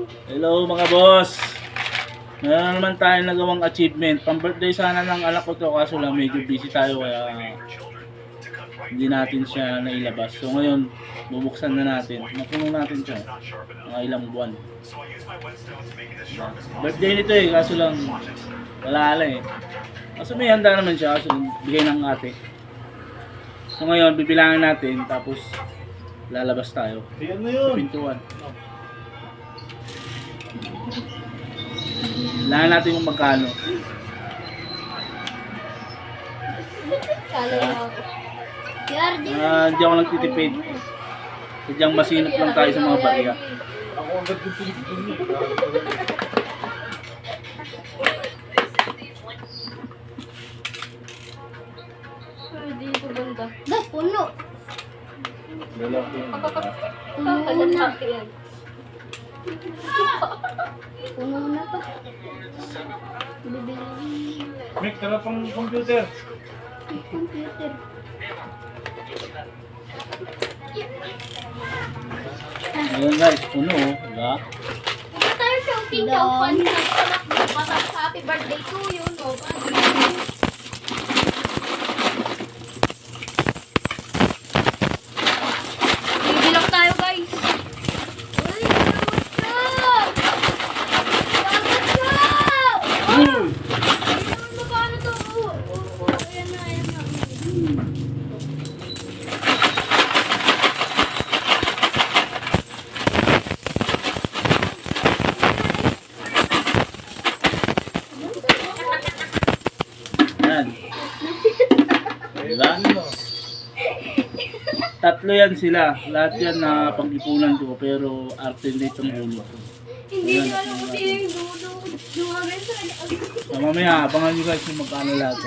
Hello mga boss! Meron naman tayo nagawang achievement. Pang-birthday sana ng anak ko to, kaso lang medyo busy tayo kaya hindi natin siya nailabas. So ngayon, bubuksan na natin. Napuno natin siya. Mga ilang buwan. Birthday nito eh, kaso lang wala eh. Kaso may handa naman siya, kaso bigay ng ate. So ngayon, bibilangin natin, tapos lalabas tayo. Yan na yun. Sa pintuan. Kailangan natin kung magkano. Kala mo ako. Hindi ako nagtitipid. Sadyang masinop lang tayo sa mga barya. Ako agad yung pinipili. Hindi ko banda. Ba, puno. Lalaki. Puno na. Puno na to. Bibili. Mick, tara pang computer. Computer. Ayun guys, puno oh. Diba? Tayo shouting ka fun na anak happy birthday to you, no? Bibilang tayo, guys. Uy, salamat ka! Salamat ka! Magkano to? Ayan na, ayan na. Yan. Diba? Tatlo yan sila. Lahat yan na pag-ipunan ko pero arte nito ng ulo. Hindi ko alam kung sino yung dulo. Dumami sa So mamaya, abangan nyo guys yung magkano lahat.